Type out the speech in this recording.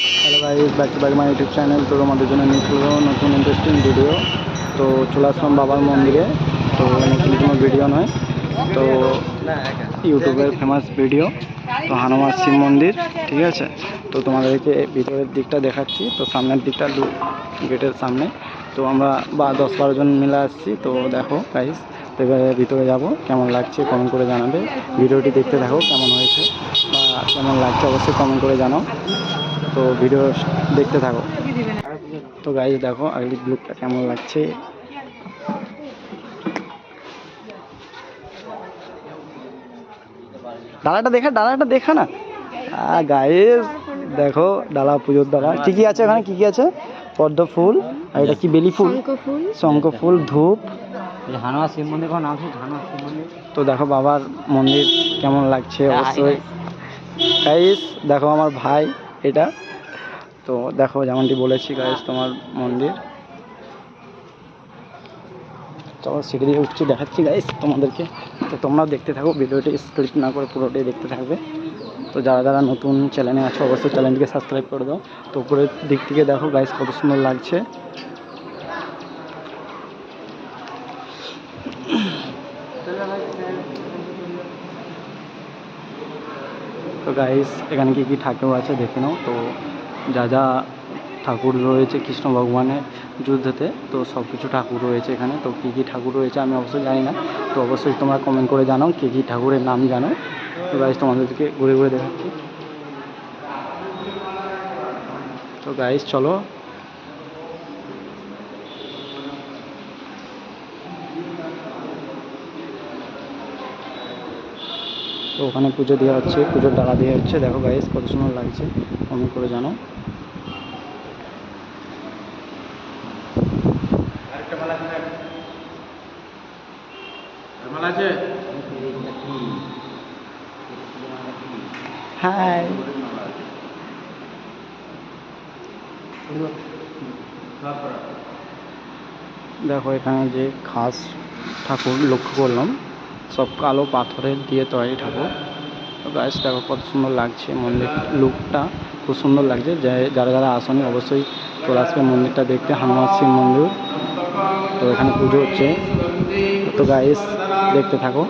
Hello guys, back to back my YouTube channel. তো তোমাদের জন্য নিয়ে চলো নতুন ইন্টারেস্টিং ভিডিও। তো চলে আসলাম বাবার মন্দিরে। তো নতুন কোনো ভিডিও নয়, তো ইউটিউবের ফেমাস ভিডিও, তো হনুমান শিব মন্দির, ঠিক আছে। তো তোমাদেরকে ভিতরের দিকটা দেখাচ্ছি। তো সামনের দিকটা গেটের সামনে। তো আমরা 10-12 জন মিলে আসছি। তো দেখো গাইস, তো এবারে ভিতরে যাব, কেমন লাগছে কমেন্ট করে জানাবে। ভিডিওটি দেখতে থাকো, কেমন হয়েছে বা কেমন লাগছে অবশ্যই কমেন্ট করে জানাও। তো ভিডিও দেখতে থাকো। তো গাইস দেখো আগের লুকটা কেমন লাগছে। ডালাটা দেখা না। গাইস দেখো, ডালা, পুজোর ডালা কি কি আছে এখানে, কি কি আছে? পদ্ম ফুল, আর এটা কি বেলি ফুল, শঙ্খ ফুল, ধূপ। হনুমান শিব মন্দির কোন নাম? হনুমান শিব মন্দির। তো দেখো বাবার মন্দির কেমন লাগছে অবশ্যই। গাইস দেখো আমার ভাই এটা। তো দেখো যেমনটি বলেছি গাইস, তোমার মন্দির। চলো সিঁড়ি দিয়ে উঠছি, দেখাচ্ছি গাইস তোমাদেরকে। তো তোমরাও দেখতে থাকো, ভিডিওটি স্কিপ না করে পুরোটাই দেখতে থাকবে। তো যারা যারা নতুন চ্যানেলে আছো অবশ্যই চ্যানেলটিকে সাবস্ক্রাইব করে দাও। তো উপরের দিক থেকে দেখো গাইস কত সুন্দর লাগছে। তো গাইস এখানে কি কি ঠাকুর আছে দেখে নাও। তো যা যা ঠাকুর রয়েছে কৃষ্ণ ভগবানের যুদ্ধতে, তো সব কিছু ঠাকুর রয়েছে এখানে। তো কী কী ঠাকুর রয়েছে আমি অবশ্যই জানি না, তো অবশ্যই তোমরা কমেন্ট করে জানাও কী কী ঠাকুরের নাম জানো। তো গাইস তোমাদেরকে ঘুরে ঘুরে দেখাচ্ছি। তো গাইস চলো। তো ওখানে পুজো দেওয়া হচ্ছে, পুজোর ডালা দেওয়া হচ্ছে। দেখো গাইস কত সুন্দর লাগছে, কমেন্ট করে জানাও। হাই, দেখো এখানে যে খাস ঠাকুর লক্ষ্য করলাম, সব কালো পাথরের দিয়ে তৈরি ঠাকুর। তো গাইস দেখো কত সুন্দর লাগছে মন্দির, লুকটা খুব সুন্দর লাগছে। যারা যারা আসেনি অবশ্যই চলে আসবে মন্দিরটা দেখতে, হনুমান শিব মন্দির। তো এখানে পুজো হচ্ছে, তো গাইস দেখতে থাকো।